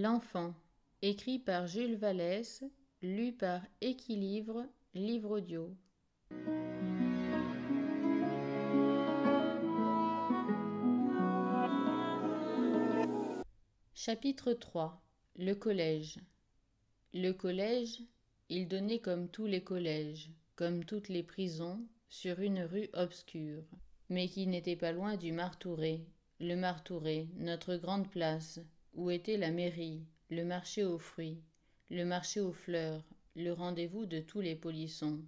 L'enfant, écrit par Jules Vallès, lu par Équilivre, livre audio. Chapitre 3. Le collège. Le collège, il donnait comme tous les collèges, comme toutes les prisons, sur une rue obscure, mais qui n'était pas loin du Martouré. Le Martouré, notre grande place, où était la mairie, le marché aux fruits, le marché aux fleurs, le rendez-vous de tous les polissons,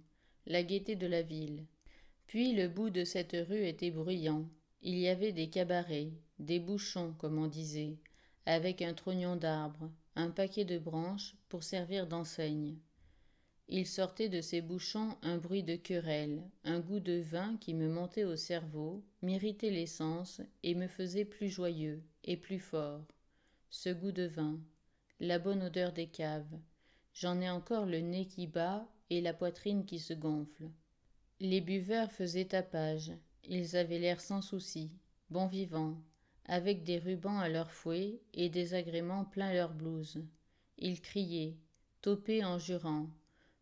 la gaieté de la ville. Puis le bout de cette rue était bruyant. Il y avait des cabarets, des bouchons, comme on disait, avec un trognon d'arbre, un paquet de branches pour servir d'enseigne. Il sortait de ces bouchons un bruit de querelle, un goût de vin qui me montait au cerveau, m'irritait les sens et me faisait plus joyeux et plus fort. Ce goût de vin, la bonne odeur des caves. J'en ai encore le nez qui bat et la poitrine qui se gonfle. Les buveurs faisaient tapage. Ils avaient l'air sans souci, bons vivants, avec des rubans à leurs fouets et des agréments plein leurs blouses. Ils criaient, topaient en jurant,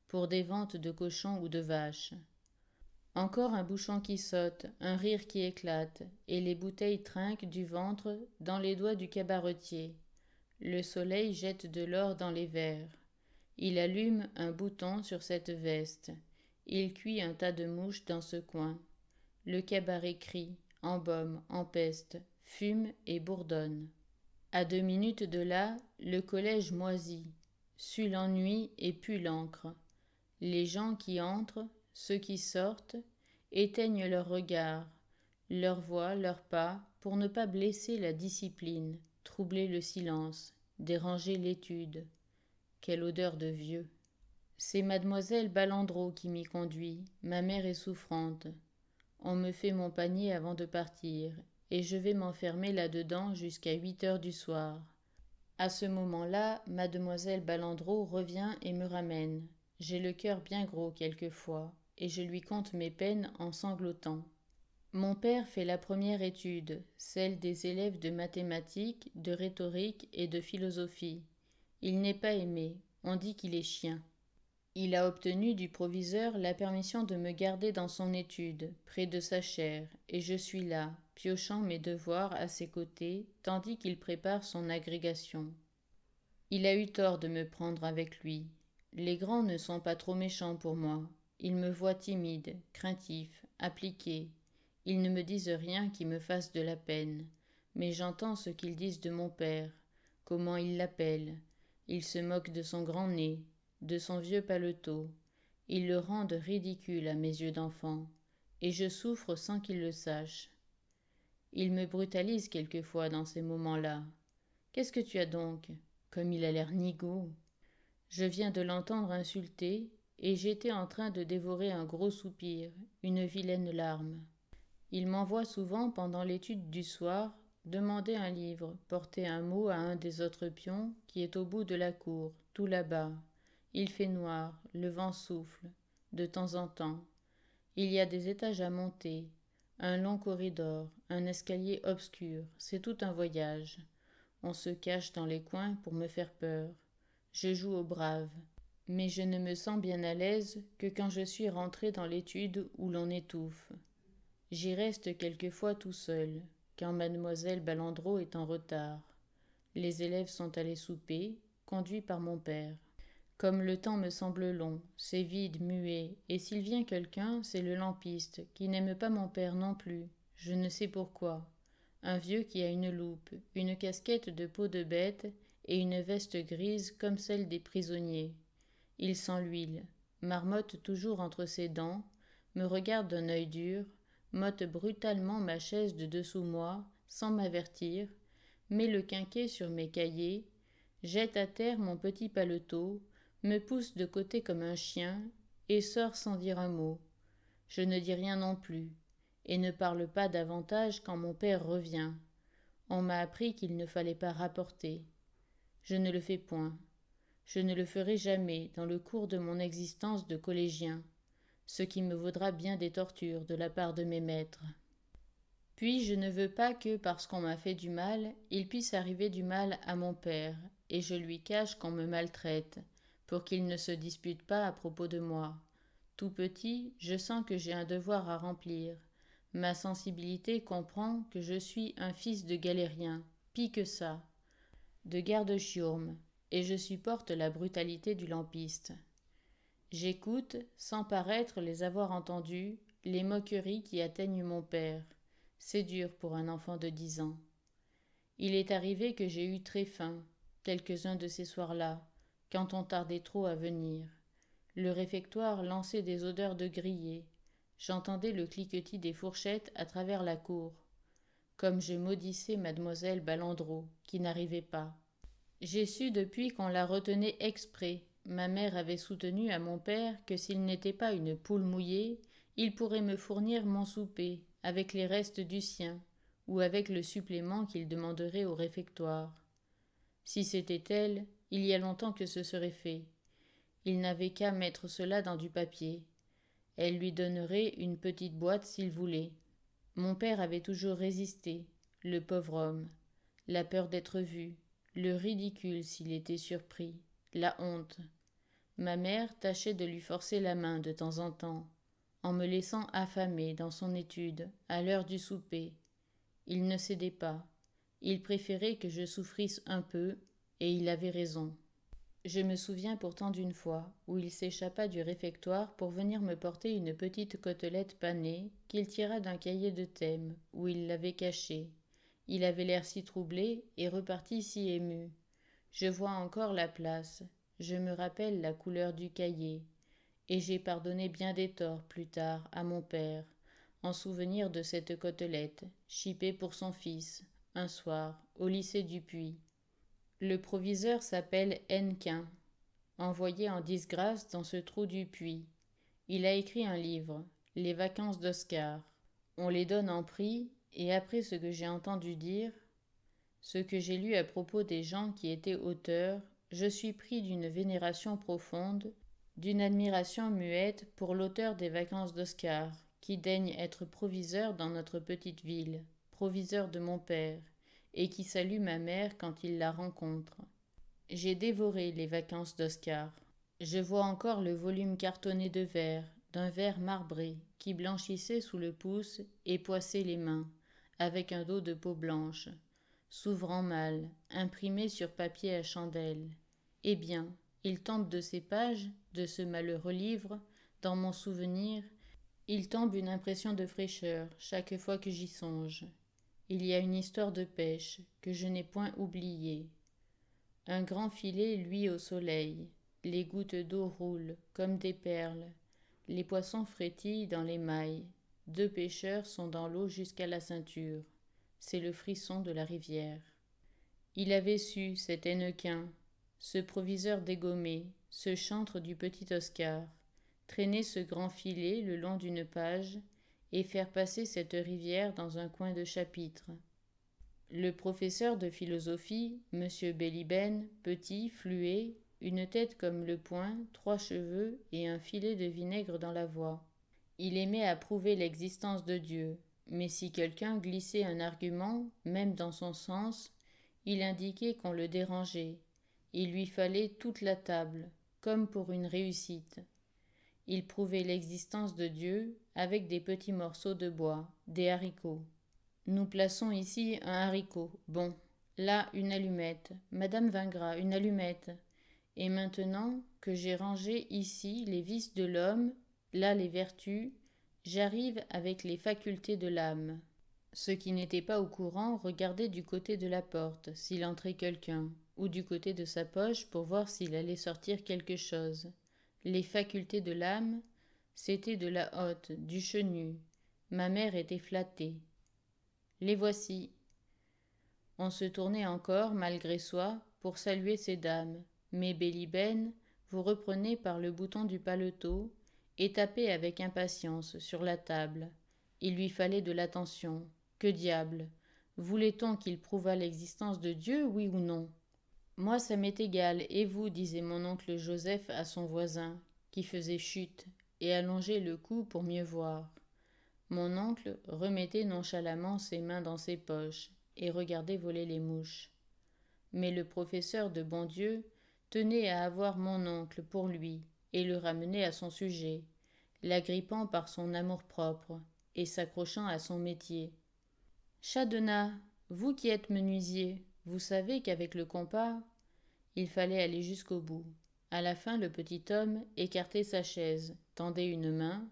pour des ventes de cochons ou de vaches. Encore un bouchon qui saute, un rire qui éclate, et les bouteilles trinquent du ventre dans les doigts du cabaretier. Le soleil jette de l'or dans les verres. Il allume un bouton sur cette veste. Il cuit un tas de mouches dans ce coin. Le cabaret crie, embaume, empeste, fume et bourdonne. À 2 minutes de là, le collège moisit, sue l'ennui et pue l'encre. Les gens qui entrent, ceux qui sortent, éteignent leur regard, leur voix, leurs pas, pour ne pas blesser la discipline, troubler le silence, déranger l'étude. Quelle odeur de vieux! C'est mademoiselle Balandreau qui m'y conduit, ma mère est souffrante. On me fait mon panier avant de partir, et je vais m'enfermer là-dedans jusqu'à 8 heures du soir. À ce moment-là, mademoiselle Balandreau revient et me ramène. J'ai le cœur bien gros quelquefois, et je lui conte mes peines en sanglotant. Mon père fait la première étude, celle des élèves de mathématiques, de rhétorique et de philosophie. Il n'est pas aimé, on dit qu'il est chien. Il a obtenu du proviseur la permission de me garder dans son étude, près de sa chaire, et je suis là, piochant mes devoirs à ses côtés, tandis qu'il prépare son agrégation. Il a eu tort de me prendre avec lui. Les grands ne sont pas trop méchants pour moi. Ils me voient timide, craintif, appliqué. Ils ne me disent rien qui me fasse de la peine. Mais j'entends ce qu'ils disent de mon père, comment ils l'appellent. Ils se moquent de son grand nez, de son vieux paletot. Ils le rendent ridicule à mes yeux d'enfant, et je souffre sans qu'il le sache. Il me brutalise quelquefois dans ces moments-là. « Qu'est-ce que tu as donc ? Comme il a l'air nigaud !» Je viens de l'entendre insulter, et j'étais en train de dévorer un gros soupir, une vilaine larme. Il m'envoie souvent, pendant l'étude du soir, demander un livre, porter un mot à un des autres pions qui est au bout de la cour, tout là-bas. Il fait noir, le vent souffle, de temps en temps. Il y a des étages à monter, un long corridor, un escalier obscur, c'est tout un voyage. On se cache dans les coins pour me faire peur. Je joue au brave, mais je ne me sens bien à l'aise que quand je suis rentré dans l'étude où l'on étouffe. J'y reste quelquefois tout seul, quand mademoiselle Balandreau est en retard. Les élèves sont allés souper, conduits par mon père. Comme le temps me semble long, c'est vide, muet, et s'il vient quelqu'un, c'est le lampiste, qui n'aime pas mon père non plus, je ne sais pourquoi. Un vieux qui a une loupe, une casquette de peau de bête et une veste grise comme celle des prisonniers. Il sent l'huile, marmotte toujours entre ses dents, me regarde d'un œil dur, m'ôte brutalement ma chaise de dessous moi, sans m'avertir, met le quinquet sur mes cahiers, jette à terre mon petit paletot, me pousse de côté comme un chien, et sort sans dire un mot. Je ne dis rien non plus, et ne parle pas davantage quand mon père revient. On m'a appris qu'il ne fallait pas rapporter. Je ne le fais point. Je ne le ferai jamais dans le cours de mon existence de collégien, ce qui me vaudra bien des tortures de la part de mes maîtres. Puis je ne veux pas que, parce qu'on m'a fait du mal, il puisse arriver du mal à mon père, et je lui cache qu'on me maltraite, pour qu'il ne se dispute pas à propos de moi. Tout petit, je sens que j'ai un devoir à remplir. Ma sensibilité comprend que je suis un fils de galérien, pis que ça, de garde-chiourme, et je supporte la brutalité du lampiste. J'écoute, sans paraître les avoir entendus, les moqueries qui atteignent mon père. C'est dur pour un enfant de 10 ans. Il est arrivé que j'ai eu très faim, quelques-uns de ces soirs-là, quand on tardait trop à venir. Le réfectoire lançait des odeurs de grillé. J'entendais le cliquetis des fourchettes à travers la cour, comme je maudissais mademoiselle Ballandreau, qui n'arrivait pas. J'ai su depuis qu'on la retenait exprès. Ma mère avait soutenu à mon père que s'il n'était pas une poule mouillée, il pourrait me fournir mon souper, avec les restes du sien, ou avec le supplément qu'il demanderait au réfectoire. Si c'était elle, il y a longtemps que ce serait fait. Il n'avait qu'à mettre cela dans du papier. Elle lui donnerait une petite boîte s'il voulait. Mon père avait toujours résisté, le pauvre homme. La peur d'être vu, le ridicule s'il était surpris, la honte. Ma mère tâchait de lui forcer la main de temps en temps, en me laissant affamée dans son étude, à l'heure du souper. Il ne cédait pas. Il préférait que je souffrisse un peu, et il avait raison. Je me souviens pourtant d'une fois où il s'échappa du réfectoire pour venir me porter une petite côtelette panée qu'il tira d'un cahier de thème où il l'avait cachée. Il avait l'air si troublé et repartit si ému. Je vois encore la place, je me rappelle la couleur du cahier, et j'ai pardonné bien des torts plus tard à mon père, en souvenir de cette côtelette, chipée pour son fils, un soir, au lycée du Puy. Le proviseur s'appelle Hennequin, envoyé en disgrâce dans ce trou du puits. Il a écrit un livre, Les vacances d'Oscar. On les donne en prix, et après ce que j'ai entendu dire, ce que j'ai lu à propos des gens qui étaient auteurs, je suis pris d'une vénération profonde, d'une admiration muette pour l'auteur des vacances d'Oscar, qui daigne être proviseur dans notre petite ville, proviseur de mon père, et qui salue ma mère quand il la rencontre. J'ai dévoré les vacances d'Oscar. Je vois encore le volume cartonné de verre, d'un verre marbré, qui blanchissait sous le pouce et poissait les mains, avec un dos de peau blanche, s'ouvrant mal, imprimé sur papier à chandelle. Eh bien, il tombe de ces pages, de ce malheureux livre, dans mon souvenir, il tombe une impression de fraîcheur chaque fois que j'y songe. Il y a une histoire de pêche que je n'ai point oubliée. Un grand filet luit au soleil, les gouttes d'eau roulent comme des perles, les poissons frétillent dans les mailles, 2 pêcheurs sont dans l'eau jusqu'à la ceinture, c'est le frisson de la rivière. Il avait su, cet Hennequin, ce proviseur dégommé, ce chantre du petit Oscar, traîner ce grand filet le long d'une page et faire passer cette rivière dans un coin de chapitre. Le professeur de philosophie, M. Beliben, petit, fluet, une tête comme le poing, 3 cheveux et un filet de vinaigre dans la voix. Il aimait à prouver l'existence de Dieu, mais si quelqu'un glissait un argument, même dans son sens, il indiquait qu'on le dérangeait. Il lui fallait toute la table, comme pour une réussite. Il prouvait l'existence de Dieu avec des petits morceaux de bois, des haricots. Nous plaçons ici un haricot. Bon. Là, une allumette. Madame Vingras, une allumette. Et maintenant que j'ai rangé ici les vices de l'homme, là les vertus, j'arrive avec les facultés de l'âme. Ceux qui n'étaient pas au courant regardaient du côté de la porte, s'il entrait quelqu'un, ou du côté de sa poche pour voir s'il allait sortir quelque chose. Les facultés de l'âme, c'était de la hotte, du chenu. Ma mère était flattée. Les voici. On se tournait encore, malgré soi, pour saluer ces dames, mais Beliben vous reprenait par le bouton du paletot et tapait avec impatience sur la table. Il lui fallait de l'attention. Que diable! Voulait-on qu'il prouvât l'existence de Dieu, oui ou non? Moi, ça m'est égal, et vous, disait mon oncle Joseph à son voisin, qui faisait chute, et allongeait le cou pour mieux voir. Mon oncle remettait nonchalamment ses mains dans ses poches et regardait voler les mouches. mais le professeur de bon Dieu tenait à avoir mon oncle pour lui et le ramener à son sujet, l'agrippant par son amour-propre et s'accrochant à son métier. Chadenat, vous qui êtes menuisier, vous savez qu'avec le compas, il fallait aller jusqu'au bout. À la fin, le petit homme écartait sa chaise, tendait une main,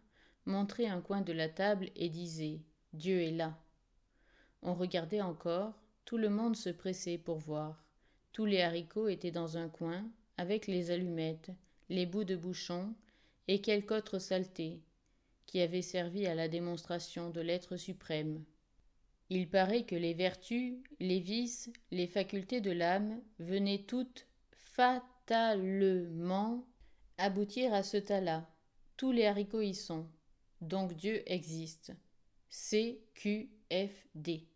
montrait un coin de la table et disait « Dieu est là ». On regardait encore, tout le monde se pressait pour voir. Tous les haricots étaient dans un coin, avec les allumettes, les bouts de bouchon et quelque autre saleté, qui avait servi à la démonstration de l'être suprême. Il paraît que les vertus, les vices, les facultés de l'âme venaient toutes fatalement aboutir à ce tas-là. Tous les haricots y sont. Donc Dieu existe. CQFD.